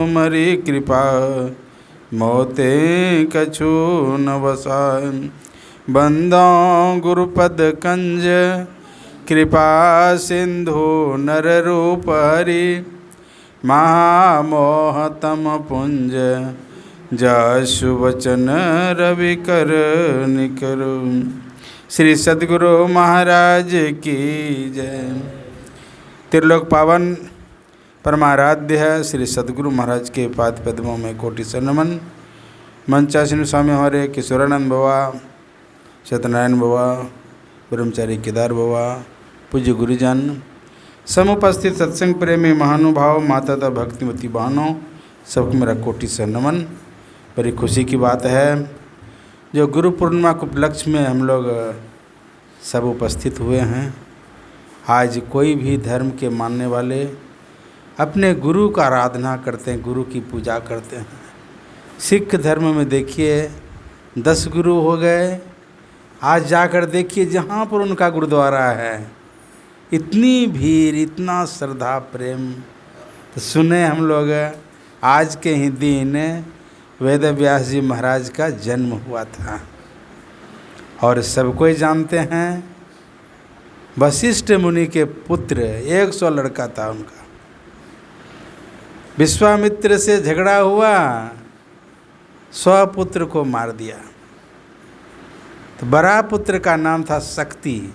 तुम्हारी कृपा मोते कछु न वसाय। बंदो गुरुपद कंज कृपा सिंधु नर रूप हरि। महामोहतम पुंज जसु वचन रवि कर निकर। श्री सद्गुरु महाराज की जय। त्रिलोक पावन परमाराध्य है श्री सद्गुरु महाराज के पाद पद्मों में कोटि से नमन। मंचासीन स्वामी हमारे किशोरानंद बाबा, सत्यनारायण बाबा, ब्रह्मचारी केदार बाबा, पूज्य गुरुजन, समुपस्थित सत्संग प्रेमी महानुभाव, माता तथा भक्तिमती बहनों, सबको मेरा कोटि से नमन। बड़ी खुशी की बात है जो गुरु पूर्णिमा के उपलक्ष्य में हम लोग सब उपस्थित हुए हैं। आज कोई भी धर्म के मानने वाले अपने गुरु का आराधना करते हैं, गुरु की पूजा करते हैं। सिख धर्म में देखिए 10 गुरु हो गए। आज जाकर देखिए जहाँ पर उनका गुरुद्वारा है, इतनी भीड़, इतना श्रद्धा प्रेम। तो सुने हम लोग आज के ही दिन वेद व्यास जी महाराज का जन्म हुआ था और सब कोई जानते हैं वशिष्ठ मुनि के पुत्र 100 लड़का था उनका। विश्वामित्र से झगड़ा हुआ, स्वपुत्र को मार दिया। तो बड़ा पुत्र का नाम था शक्ति।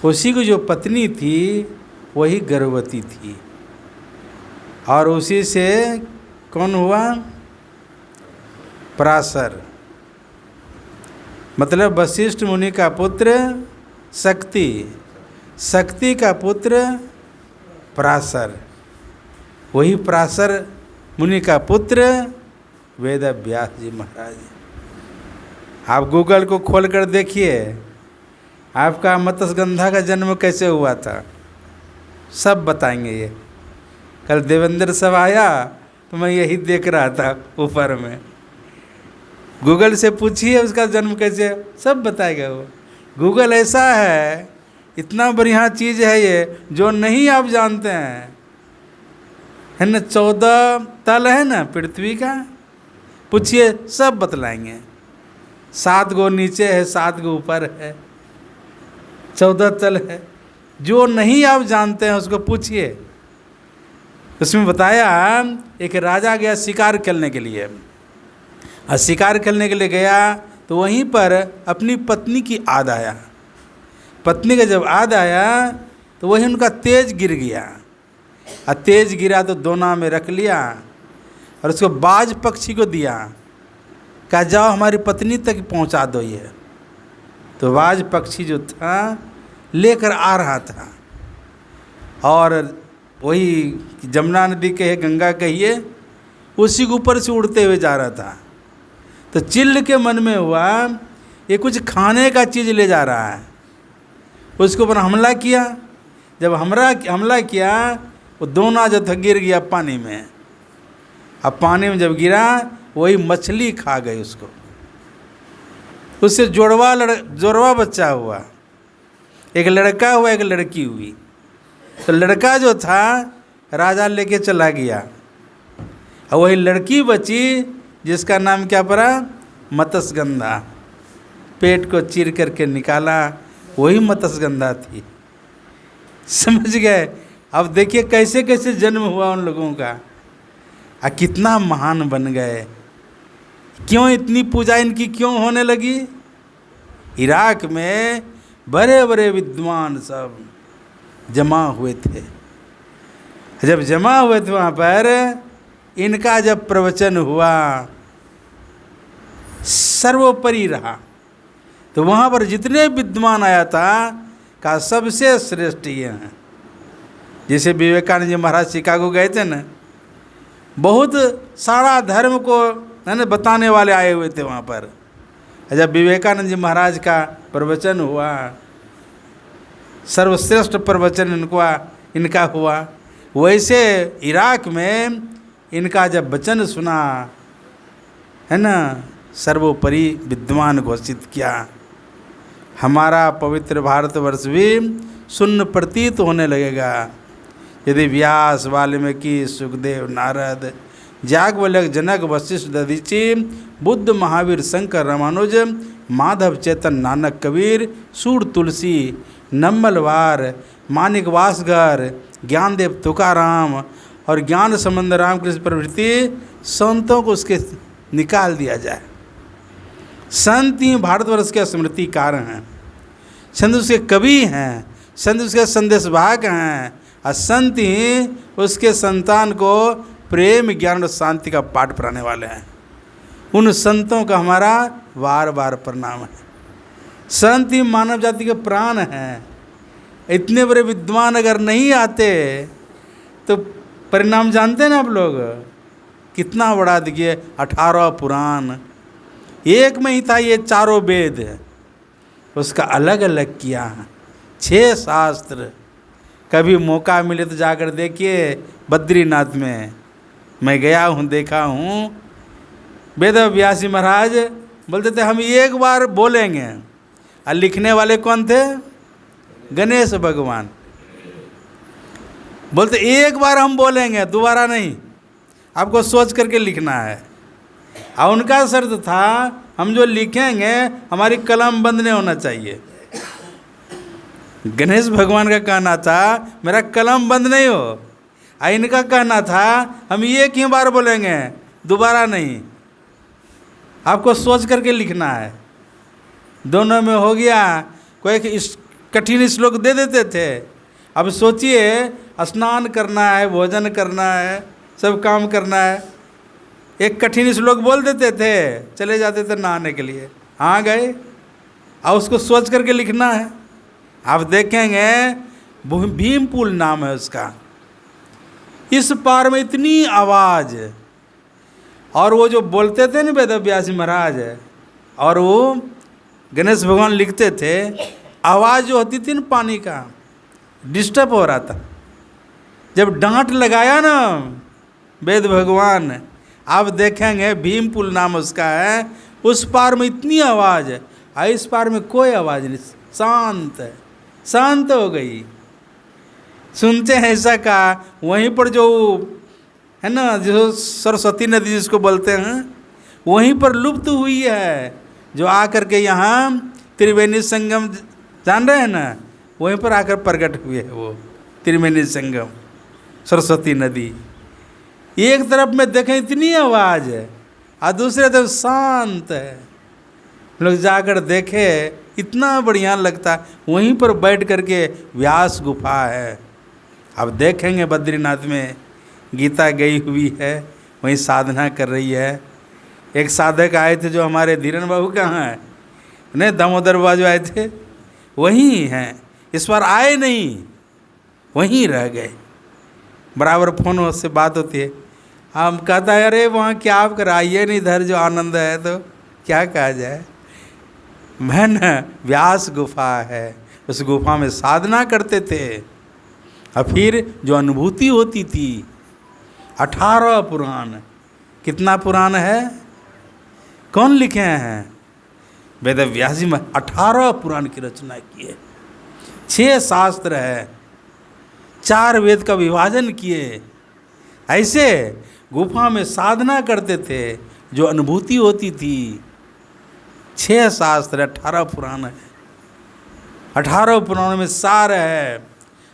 उसी की जो पत्नी थी वही गर्भवती थी और उसी से कौन हुआ? पराशर। मतलब वशिष्ठ मुनि का पुत्र शक्ति, शक्ति का पुत्र पराशर, वही पराशर मुनि का पुत्र वेद व्यास जी महाराज। आप गूगल को खोल कर देखिए आपका मत्स्यगंधा का जन्म कैसे हुआ था, सब बताएंगे ये। कल देवेंद्र सब आया तो मैं यही देख रहा था ऊपर में। गूगल से पूछिए उसका जन्म कैसे, सब बताएगा वो। गूगल ऐसा है, इतना बढ़िया चीज़ है ये जो नहीं आप जानते हैं, है ना। 14 तल है ना पृथ्वी का, पूछिए सब बतलाएंगे। 7 गो नीचे है, 7 गो ऊपर है, 14 तल है। जो नहीं आप जानते हैं उसको पूछिए। उसमें बताया एक राजा गया शिकार खेलने के लिए, और शिकार खेलने के लिए गया तो वहीं पर अपनी पत्नी की याद आया। पत्नी का जब याद आया तो वहीं उनका तेज गिर गया, और तेज गिरा तो दोना में रख लिया और उसको बाज पक्षी को दिया, कहा जाओ हमारी पत्नी तक पहुंचा दो ये। तो बाज पक्षी जो था लेकर आ रहा था और वही जमुना नदी कहे, गंगा कहिए, उसी के ऊपर से उड़ते हुए जा रहा था। तो चिल्ल के मन में हुआ ये कुछ खाने का चीज़ ले जा रहा है, उसके ऊपर हमला किया। जब हमला किया वो दोना जो था गिर गया पानी में। अब पानी में जब गिरा वही मछली खा गई उसको। उससे जोड़वा बच्चा हुआ, एक लड़का हुआ एक लड़की हुई। तो लड़का जो था राजा लेके चला गया और वही लड़की बची जिसका नाम क्या पड़ा? मत्स्यगंधा। पेट को चीर करके निकाला, वही मत्स्यगंधा थी। समझ गए? अब देखिए कैसे कैसे जन्म हुआ उन लोगों का, कितना महान बन गए। क्यों इतनी पूजा इनकी क्यों होने लगी? इराक में बड़े बड़े विद्वान सब जमा हुए थे। जब जमा हुए थे वहाँ पर इनका जब प्रवचन हुआ सर्वोपरि रहा। तो वहाँ पर जितने विद्वान आया था का सबसे श्रेष्ठ ये हैं। जैसे विवेकानंद जी महाराज शिकागो गए थे ना, बहुत सारा धर्म को है ना बताने वाले आए हुए थे वहाँ पर। जब विवेकानंद जी महाराज का प्रवचन हुआ, सर्वश्रेष्ठ प्रवचन इनका हुआ। वैसे इराक में इनका जब वचन सुना है ना, सर्वोपरि विद्वान घोषित किया। हमारा पवित्र भारतवर्ष भी शून्य प्रतीत होने लगेगा। यदि व्यास वाल्मीकि सुखदेव नारद याज्ञवल्क्य जनक वशिष्ठ दधीचि बुद्ध महावीर शंकर रामानुज माधव चेतन नानक कबीर सूर तुलसी नम्मलवार मानिक वासगर ज्ञानदेव तुकाराम और ज्ञान संबंध रामकृष्ण प्रभृति संतों को उसके निकाल दिया जाए। संत ही भारतवर्ष के स्मृतिकार हैं, संत उसके कवि हैं, संत उसके संदेशवाहक हैं, और संत ही उसके संतान को प्रेम ज्ञान और शांति का पाठ पढ़ाने वाले हैं। उन संतों का हमारा बार बार प्रणाम है। संत ही मानव जाति के प्राण हैं। इतने बड़े विद्वान अगर नहीं आते तो परिणाम जानते हैं ना आप लोग, कितना बड़ा देखिए 18 पुराण, एक में ही था ये चारों वेद, उसका अलग अलग किया, 6 शास्त्र। कभी मौका मिले तो जाकर देखिए बद्रीनाथ में, मैं गया हूँ, देखा हूँ। वेद व्यासी महाराज बोलते थे हम एक बार बोलेंगे, और लिखने वाले कौन थे? गणेश भगवान। बोलते एक बार हम बोलेंगे, दोबारा नहीं, आपको सोच करके लिखना है। और उनका शर्त था हम जो लिखेंगे हमारी कलम बंद नहीं होना चाहिए। गणेश भगवान का कहना था मेरा कलम बंद नहीं हो, और इनका कहना था हम एक ही बार बोलेंगे, दोबारा नहीं, आपको सोच करके लिखना है। दोनों में हो गया। कोई कठिन श्लोक दे देते थे, अब सोचिए स्नान करना है, भोजन करना है, सब काम करना है, एक कठिन श्लोक बोल देते थे, चले जाते थे नहाने के लिए, हाँ गए, और उसको सोच करके लिखना है। आप देखेंगे भीमपुल नाम है उसका, इस पार में इतनी आवाज़, और वो जो बोलते थे ना वेद व्यासी महाराज, और वो गणेश भगवान लिखते थे, आवाज़ जो होती थी ना पानी का, डिस्टर्ब हो रहा था। जब डांट लगाया ना वेद भगवान, आप देखेंगे भीमपुल नाम उसका है, उस पार में इतनी आवाज़ है, और इस पार में कोई आवाज़ नहीं, शांत है, शांत हो गई। सुनते हैं ऐसा का, वहीं पर जो है ना, जो सरस्वती नदी जिसको बोलते हैं, वहीं पर लुप्त हुई है, जो आकर के यहाँ त्रिवेणी संगम जान रहे हैं ना, वहीं पर आकर प्रकट हुए है वो त्रिवेणी संगम सरस्वती नदी। एक तरफ में देखें इतनी आवाज़ है, और दूसरे तरफ शांत है। लोग जाकर देखे, इतना बढ़िया लगता। वहीं पर बैठ करके व्यास गुफा है। अब देखेंगे बद्रीनाथ में गीता गई हुई है, वहीं साधना कर रही है। एक साधक आए थे जो हमारे धीरन बाबू कहाँ है, नहीं दामोदर बाबा जो आए थे वहीं हैं, इस बार आए नहीं, वहीं रह गए। बराबर फ़ोन से बात होती है, हम कहता है अरे वहाँ क्या आप कराइए नहीं, इधर जो आनंद है तो क्या कहा जाए। मैं न व्यास गुफा है, उस गुफा में साधना करते थे, और फिर जो अनुभूति होती थी, 18 पुराण। कितना पुराण है, कौन लिखे हैं? वेद व्यास जी में 18 पुराण की रचना की है, 6 शास्त्र है, 4 वेद का विभाजन किए। ऐसे गुफा में साधना करते थे, जो अनुभूति होती थी। 6 शास्त्र, 18 पुराण है। 18 पुराणों में सार है।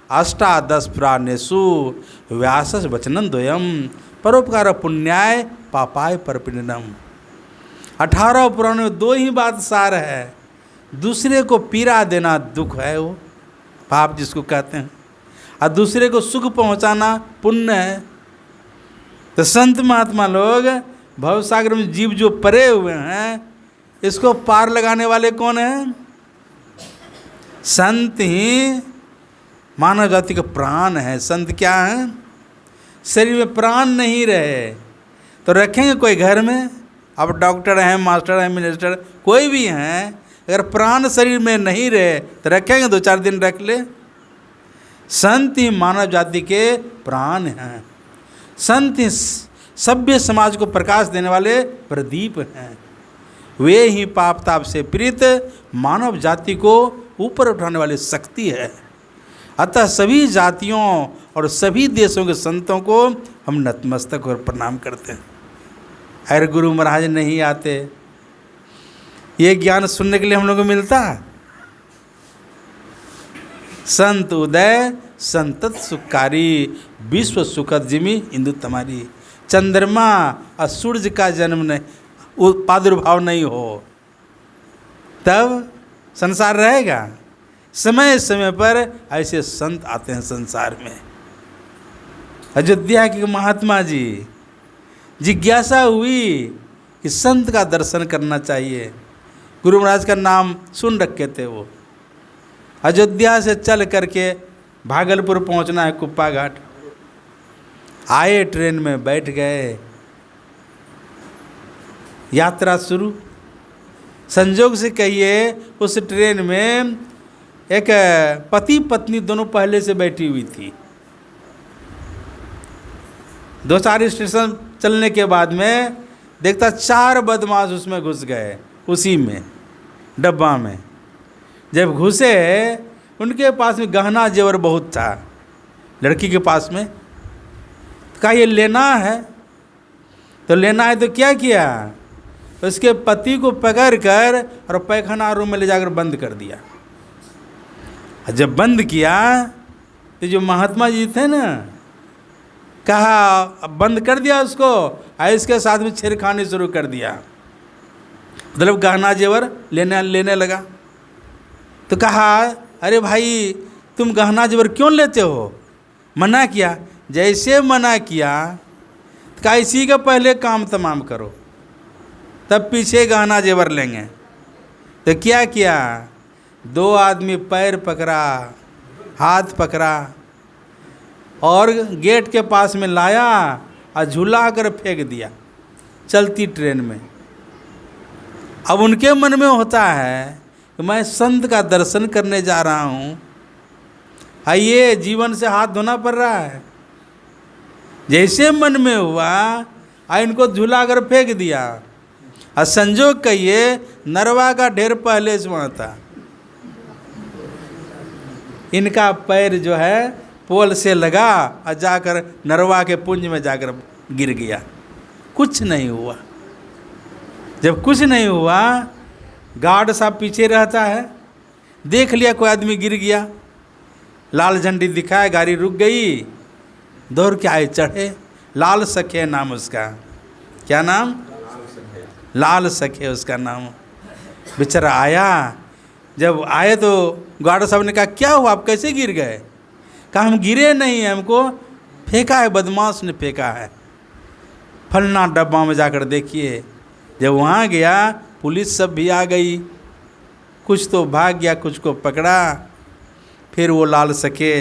अष्टादश पुराणेषु व्यासस् वचनं द्वयम् परोपकार पुण्याय पापाय परपीडनम। 18 पुराणों में 2 ही बात सार है। दूसरे को पीड़ा देना दुख है, वो पाप जिसको कहते हैं, और दूसरे को सुख पहुंचाना पुण्य है। तो संत महात्मा लोग भवसागर में जीव जो परे हुए हैं, इसको पार लगाने वाले कौन हैं? संत ही मानव जाति का प्राण है। संत क्या है? शरीर में प्राण नहीं रहे तो रखेंगे कोई घर में? अब डॉक्टर हैं, मास्टर हैं, मिनिस्टर कोई भी हैं, अगर प्राण शरीर में नहीं रहे तो रखेंगे? 2-4 दिन रख ले। संत ही मानव जाति के प्राण हैं। संत ही सभ्य समाज को प्रकाश देने वाले प्रदीप हैं। वे ही पाप ताप से पीड़ित मानव जाति को ऊपर उठाने वाली शक्ति है। अतः सभी जातियों और सभी देशों के संतों को हम नतमस्तक और प्रणाम करते हैं। अरे गुरु महाराज नहीं आते, ये ज्ञान सुनने के लिए हम लोगों को मिलता। संत उदय संतत सुखकारी, विश्व सुखद जिमी इंदु तुम्हारी। चंद्रमा और सूर्य का जन्म नहीं, प्रादुर्भाव नहीं हो, तब संसार रहेगा। समय समय पर ऐसे संत आते हैं संसार में। अयोध्या के महात्मा जी जिज्ञासा हुई कि संत का दर्शन करना चाहिए। गुरु महाराज का नाम सुन रखे थे वो। अयोध्या से चल करके भागलपुर पहुंचना है, कुप्पा घाट। आए, ट्रेन में बैठ गए, यात्रा शुरू। संजोग से कहिए उस ट्रेन में एक पति पत्नी दोनों पहले से बैठी हुई थी। 2-4 स्टेशन चलने के बाद में देखता 4 बदमाश उसमें घुस गए, उसी में डब्बा में। जब घुसे उनके पास में गहना जेवर बहुत था लड़की के पास में। तो कहा ये लेना है, तो लेना है तो क्या किया, उसके पति को पकड़ कर और पैखाना रूम में ले जाकर बंद कर दिया। जब बंद किया तो जो महात्मा जी थे ना, कहा अब बंद कर दिया उसको, और इसके साथ में छेड़खानी शुरू कर दिया। मतलब गहना जेवर लेने लगा। तो कहा अरे भाई तुम गहना जेवर क्यों लेते हो, मना किया। जैसे मना किया तो कहा इसी का पहले काम तमाम करो, तब पीछे गहना जेवर लेंगे। तो क्या किया, 2 आदमी पैर पकड़ा, हाथ पकड़ा और गेट के पास में लाया और झूला कर फेंक दिया चलती ट्रेन में। अब उनके मन में होता है कि मैं संत का दर्शन करने जा रहा हूँ, आइए जीवन से हाथ धोना पड़ रहा है। जैसे मन में हुआ इनको झूला कर फेंक दिया। और संजोग कहिए नरवा का ढेर पहले से वहाँ था। इनका पैर जो है पोल से लगा और जाकर नरवा के पुंज में जाकर गिर गया। कुछ नहीं हुआ। जब कुछ नहीं हुआ, गार्ड साहब पीछे रहता है, देख लिया कोई आदमी गिर गया, लाल झंडी दिखाए, गाड़ी रुक गई, दौड़ के आए, चढ़े। लाल सखे नाम उसका। क्या नाम, लाल सखे उसका नाम। बेचारा आया, जब आए तो गार्ड साहब ने कहा क्या हुआ, आप कैसे गिर गए। कहा हम गिरे नहीं हैं, हमको फेंका है, बदमाश ने फेंका है, फलना डब्बा में जाकर देखिए। जब वहाँ गया पुलिस सब भी आ गई, कुछ तो भाग गया, कुछ को पकड़ा। फिर वो लाल सखे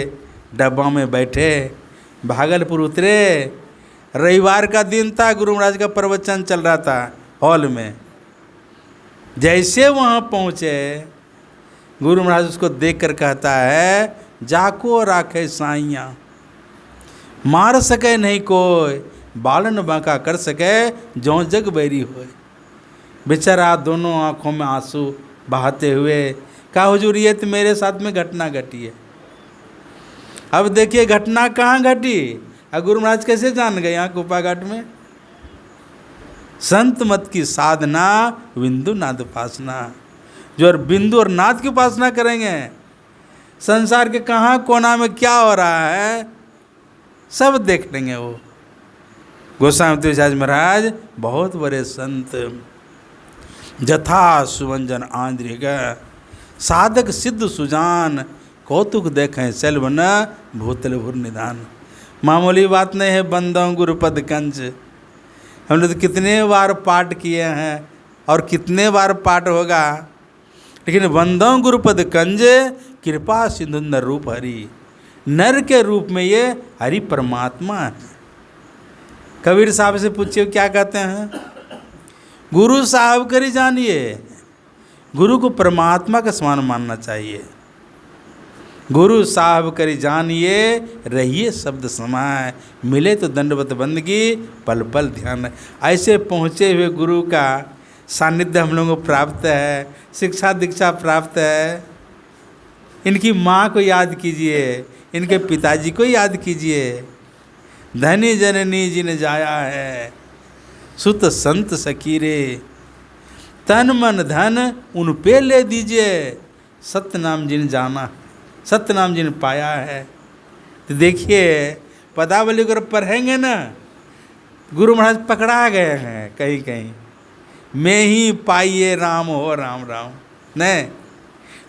डब्बा में बैठे, भागलपुर उतरे। रविवार का दिन था, गुरु महाराज का प्रवचन चल रहा था हॉल में। जैसे वहाँ पहुँचे, गुरु महाराज उसको देख कर कहता है जाको राखे साइयाँ, मार सके नहीं कोई, बालन बांका कर सके जो जग बैरी होए। बेचारा दोनों आँखों में आंसू बहाते हुए कहा हुजूर ये तो मेरे साथ में घटना घटी है। अब देखिए घटना कहाँ घटी, और गुरु महाराज कैसे जान गए यहाँ कुप्पा घाट में। संत मत की साधना बिंदु नाद उपासना। जो और बिंदु और नाद की उपासना करेंगे, संसार के कहाँ कोना में क्या हो रहा है सब देख लेंगे वो। गोस्वामी तुलसीदास महाराज बहुत बड़े संत। जथा सुवंजन आंद्रिक साधक सिद्ध सुजान, कौतुक देखें सेल्व न भूतल भूर निदान। मामूली बात नहीं है बंदों गुरुपद कंज। हमने तो कितने बार पाठ किए हैं और कितने बार पाठ होगा, लेकिन बंदों गुरुपद कंज कृपा सिंधु नर रूप हरि। नर के रूप में ये हरि परमात्मा है। कबीर साहब से पूछिए क्या कहते हैं, गुरु साहब करी जानिए। गुरु को परमात्मा का समान मानना चाहिए। गुरु साहब करी जानिए, रहिए शब्द समाय, मिले तो दंडवत बंदगी पल पल ध्यान। ऐसे पहुँचे हुए गुरु का सानिध्य हम लोगों को प्राप्त है, शिक्षा दीक्षा प्राप्त है। इनकी माँ को याद कीजिए, इनके पिताजी को याद कीजिए। धनी जननी जिन जाया है, सुत संत सकीरे, तन मन धन उन पे ले दीजिए, सत्य नाम जिन जाना, सत्य नाम जिन पाया है। तो देखिए पदावली अगर पढ़ेंगे ना, गुरु महाराज पकड़ा गए हैं कहीं कहीं, मैं ही पाइए राम हो राम राम। नहीं,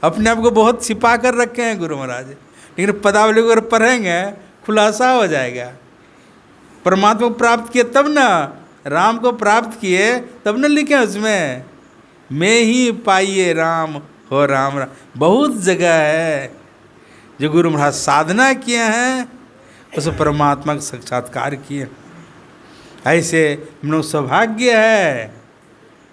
अपने आप को बहुत छिपा कर रखे हैं गुरु महाराज, लेकिन पदावली को अगर पढ़ेंगे खुलासा हो जाएगा। परमात्मा को प्राप्त किए तब ना, राम को प्राप्त किए तब न लिखे उसमें, मैं ही पाइए राम हो राम राम। बहुत जगह है जो गुरु महाराज साधना किए हैं, उस परमात्मा का साक्षात्कार किए। ऐसे मनो सौभाग्य है,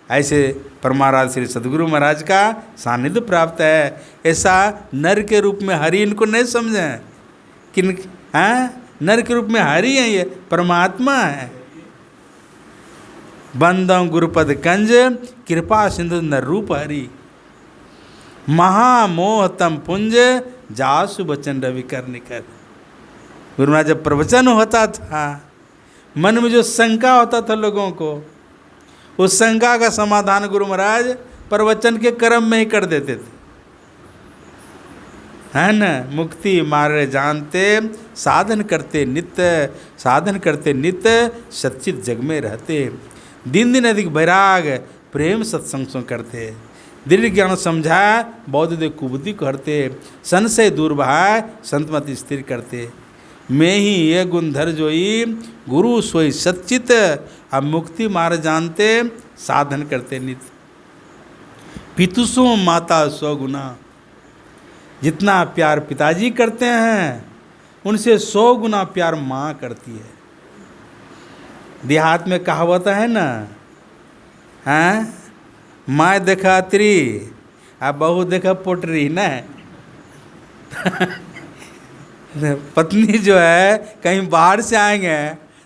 ऐसे परमाराध श्री सद्गुरु महाराज का सानिध्य प्राप्त है। ऐसा नर के रूप में हरि इनको नहीं समझें, किन हैं नर के रूप में हरि हैं, ये परमात्मा है। बंदम गुरुपद कंज कृपा सिंधु नर रूप हरि, महामोह तम पुंज जासु बचन रवि कर निकर। गुरु महाराज जब प्रवचन होता था, मन में जो शंका होता था लोगों को, उस शंका का समाधान गुरु महाराज प्रवचन के क्रम में ही कर देते थे, है न। मुक्ति मार्ग जानते साधन करते नित्य, साधन करते नित्य सच्चित जग में रहते। दिन दिन अधिक वैराग प्रेम सत्संग सो करते, दृढ़ ज्ञान समझाए बौद्ध दे कुबुद्धि करते, संशय दूर बहाय संतमति स्थिर करते। मैं ही ये गुण धर जोई गुरु सोई सच्चित, अब मुक्ति मार्ग जानते साधन करते नित्य। पितुसो माता सौ गुना, जितना प्यार पिताजी करते हैं उनसे 100 गुना प्यार माँ करती है। देहात में कहावत है ना, हैं माँ देखा त्री आ बहू देखा पोटरी न। पत्नी जो है कहीं बाहर से आएंगे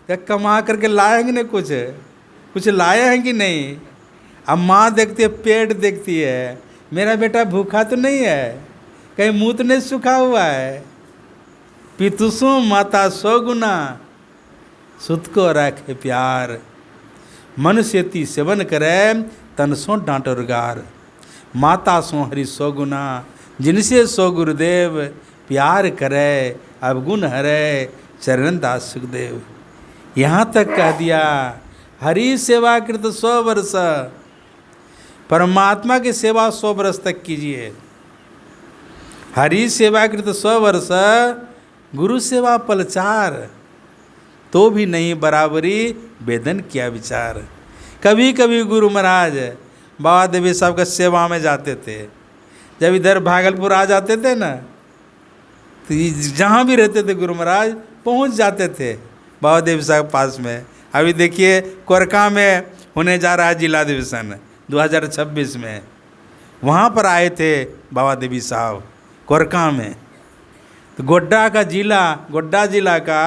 तो कमा करके लाएंगे ना, कुछ लाए हैं कि नहीं। अब माँ देखती है, पेट देखती है, मेरा बेटा भूखा तो नहीं है, कहीं मुँह तो नहीं सूखा हुआ है। पितुसो माता 100 गुना, सुत को रखे प्यार, मनुष्य ती सेवन करे तन सो डांटो रुगार। माता सो हरि 100 गुना, जिनसे 100 गुरुदेव, प्यार करे अवगुण हरे चरण दास सुखदेव। यहाँ तक कह दिया हरि सेवा कृत 100 वर्ष, परमात्मा की सेवा 100 वर्ष तक कीजिए। हरि सेवा कृत 100 वर्ष, गुरु सेवा पलचार, तो भी नहीं बराबरी वेदन किया विचार। कभी कभी गुरु महाराज बाबा देवी साहब का सेवा में जाते थे, जब इधर भागलपुर आ जाते थे ना, तो जहाँ भी रहते थे गुरु महाराज पहुँच जाते थे बाबा देवी साहब पास में। अभी देखिए कोरका में होने जा रहा है जिला अधिवेशन 2026 में, वहाँ पर आए थे बाबा देवी साहब कोरका में। तो गोड्डा जिला का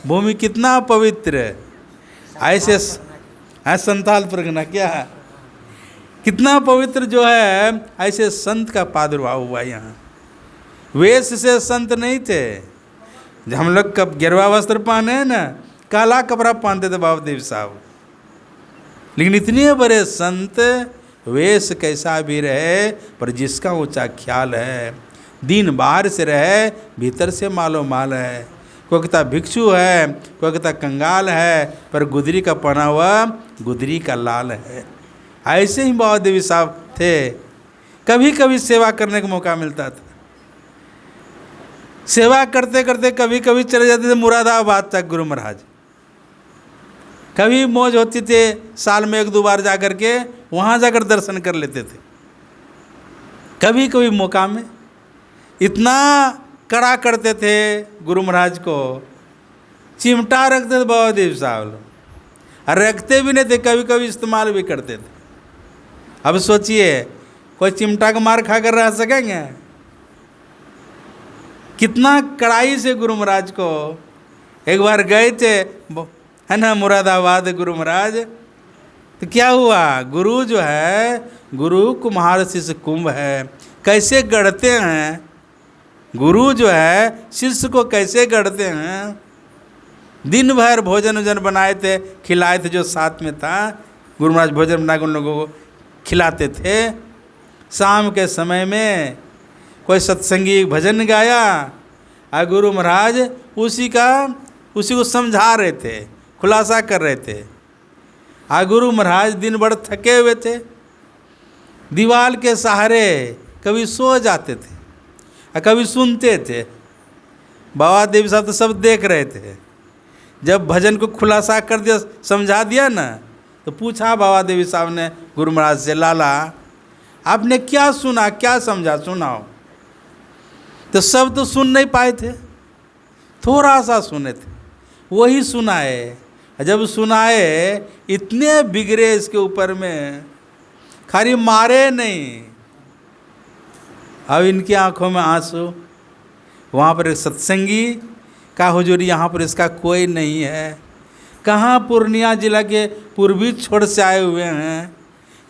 भूमि कितना पवित्र, ऐसे संताल परगना क्या है, कितना पवित्र जो है, ऐसे संत का प्रादुर्भाव हुआ यहाँ। वेश से संत नहीं थे, जब हम लोग कब गेरुआ वस्त्र पहने हैं ना, काला कपड़ा पहनते थे बाबा देव साहब, लेकिन इतने बड़े संत, वेश कैसा भी रहे पर जिसका ऊंचा ख्याल है, दिन बाहर से रहे भीतर से मालो माल है। कोई कहता भिक्षु है, कोई कहता कंगाल है, पर गुदरी का पहना हुआ गुदरी का लाल है। ऐसे ही बाबा देवी साहब थे। कभी कभी सेवा करने का मौका मिलता था, सेवा करते करते कभी कभी चले जाते थे मुरादाबाद तक गुरु महाराज। कभी मौज होती थे साल में 1-2 बार जा कर के वहाँ जाकर दर्शन कर लेते थे। कभी कभी मौका में इतना कड़ा करते थे गुरु महाराज को, चिमटा रखते थे बाबा देव साहब, और रखते भी नहीं थे, कभी कभी इस्तेमाल भी करते थे। अब सोचिए कोई चिमटा का मार खा कर रह सकेंगे? कितना कड़ाई से गुरु महाराज को। एक बार गए थे है ना मुरादाबाद गुरु महाराज, तो क्या हुआ, गुरु जो है, गुरु कुम्हार शिष्य कुंभ है, कैसे गढ़ते हैं गुरु जो है शिष्य को कैसे गढ़ते हैं। दिन भर भोजन वोजन बनाए थे, खिलाए थे, जो साथ में था गुरु महाराज भोजन बना के उन लोगों को खिलाते थे। शाम के समय में कोई सत्संगी भजन गाया और गुरु महाराज उसी को समझा रहे थे, खुलासा कर रहे थे। और गुरु महाराज दिन भर थके हुए थे, दीवार के सहारे कभी सो जाते थे और कभी सुनते थे। बाबा देवी साहब तो सब देख रहे थे। जब भजन को खुलासा कर दिया, समझा दिया ना, तो पूछा बाबा देवी साहब ने गुरु महाराज से, लाला आपने क्या सुना, क्या समझा, सुनाओ। तो सब तो सुन नहीं पाए थे, थोड़ा सा सुने थे, वही सुनाए। जब सुनाए इतने बिगड़े इसके ऊपर में, खाली मारे नहीं। अब इनकी आंखों में आंसू। वहाँ पर एक सत्संगी का हुजूरी, यहाँ पर इसका कोई नहीं है। कहाँ पूर्णिया जिला के पूर्वी छोर से आए हुए हैं,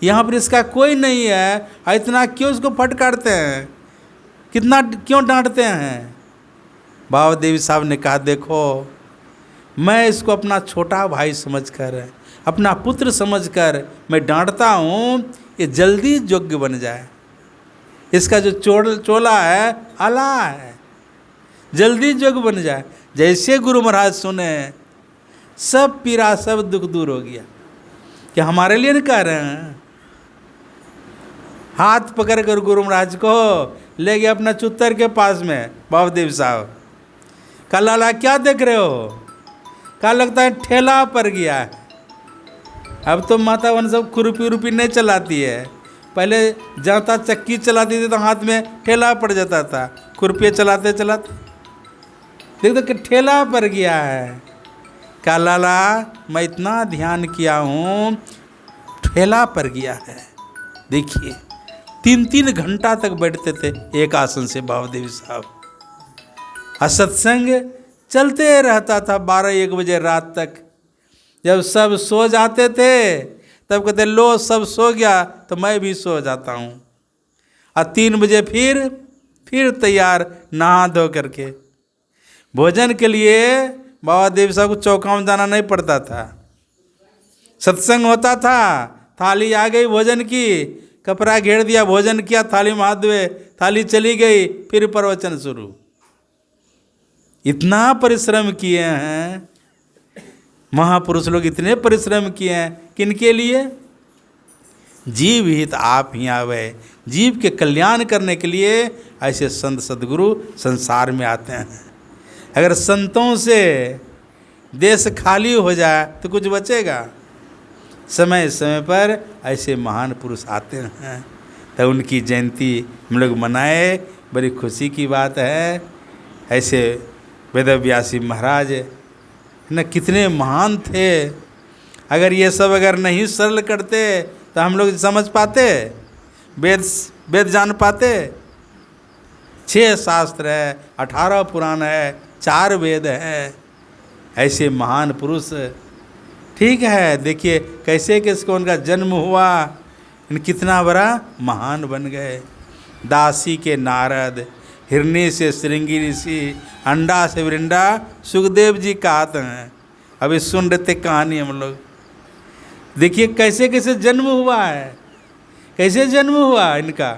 यहाँ पर इसका कोई नहीं है। इतना क्यों इसको फटकारते हैं, कितना क्यों डांटते हैं। बाबा देवी साहब ने कहा, देखो मैं इसको अपना छोटा भाई समझकर, अपना पुत्र समझकर मैं डांटता हूँ, ये जल्दी योग्य बन जाए। इसका जो चोला है आला है, जल्दी योग्य बन जाए। जैसे गुरु महाराज सुने, सब पीड़ा, सब दुख दूर हो गया। कि हमारे लिए नहीं कह रहे हैं। हाथ पकड़ कर गुरु महाराज को ले गया अपना चुत्तर के पास में बाबा देवी साहब। कहा, लाला क्या देख रहे हो। कहा, लगता है ठेला पर गया है। अब तो माता वन सब खुरपी उर्पी नहीं चलाती है। पहले जाता चक्की चलाती थी तो हाथ में ठेला पड़ जाता था, खुरपियाँ चलाते चलाते। देख तो कि ठेला पर गया है। कहा, लाला मैं इतना ध्यान किया हूँ, ठेला पर गया है। देखिए 3-3 घंटा तक बैठते थे एक आसन से बाबा देवी साहब। सत्संग चलते रहता था 12-1 बजे रात तक। जब सब सो जाते थे तब कहते, लो सब सो गया तो मैं भी सो जाता हूँ। और 3 बजे फिर तैयार नहा धो करके भोजन के लिए। बाबा देवी साहब को चौका में जाना नहीं पड़ता था। सत्संग होता था, थाली आ गई भोजन की, कपड़ा घेर दिया, भोजन किया, थाली में हाथ धोए, थाली चली गई, फिर प्रवचन शुरू। इतना परिश्रम किए हैं महापुरुष लोग, इतने परिश्रम किए हैं। किनके लिए। जीव हित आप ही आवे, जीव के कल्याण करने के लिए ऐसे संत सद्गुरु संसार में आते हैं। अगर संतों से देश खाली हो जाए तो कुछ बचेगा। समय समय पर ऐसे महान पुरुष आते हैं, तो उनकी जयंती हम लोग मनाए, बड़ी खुशी की बात है। ऐसे वेदव्यासी महाराज न कितने महान थे। अगर ये सब अगर नहीं सरल करते तो हम लोग समझ पाते, वेद जान पाते। 6 शास्त्र है, 18 पुराण है, 4 वेद है। ऐसे महान पुरुष, ठीक है, देखिए कैसे किसको उनका जन्म हुआ, कितना बड़ा महान बन गए। दासी के नारद, हिरनी से श्रृंगी ऋषि, अंडा से वृंदा, सुखदेव जी कहते हैं। अभी सुन रहे थे कहानी हम लोग। देखिए कैसे कैसे जन्म हुआ है, कैसे जन्म हुआ इनका,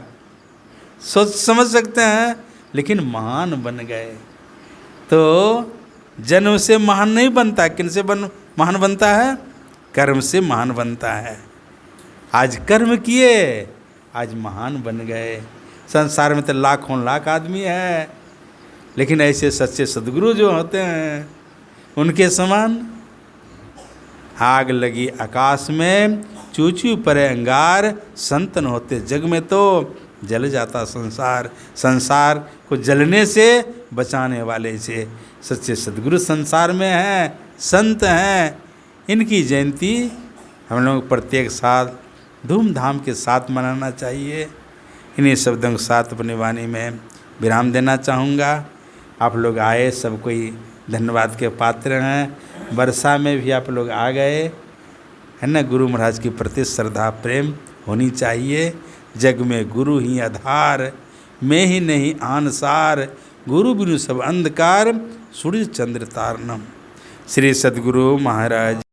सोच समझ सकते हैं। लेकिन महान बन गए। तो जन्म से महान नहीं बनता, किन से महान बनता है, कर्म से महान बनता है। आज कर्म किए, आज महान बन गए। संसार में तो लाखों लाख आदमी है, लेकिन ऐसे सच्चे सद्गुरु जो होते हैं उनके समान। आग लगी आकाश में, चूचू परे अंगार, संतन होते जग में तो जल जाता संसार। संसार को जलने से बचाने वाले से सच्चे सद्गुरु संसार में हैं, संत हैं। इनकी जयंती हम लोग प्रत्येक साल धूमधाम के साथ मनाना चाहिए। इन्हीं शब्दों के साथ अपनी वाणी में विराम देना चाहूँगा। आप लोग आए, सब कोई धन्यवाद के पात्र हैं। वर्षा में भी आप लोग आ गए, है ना। गुरु महाराज के प्रति श्रद्धा प्रेम होनी चाहिए। जग में गुरु ही आधार, मैं ही नहीं आनसार, गुरु बिनु सब अंधकार, सूर्य चंद्र तारनम। श्री सद्गुरु महाराज।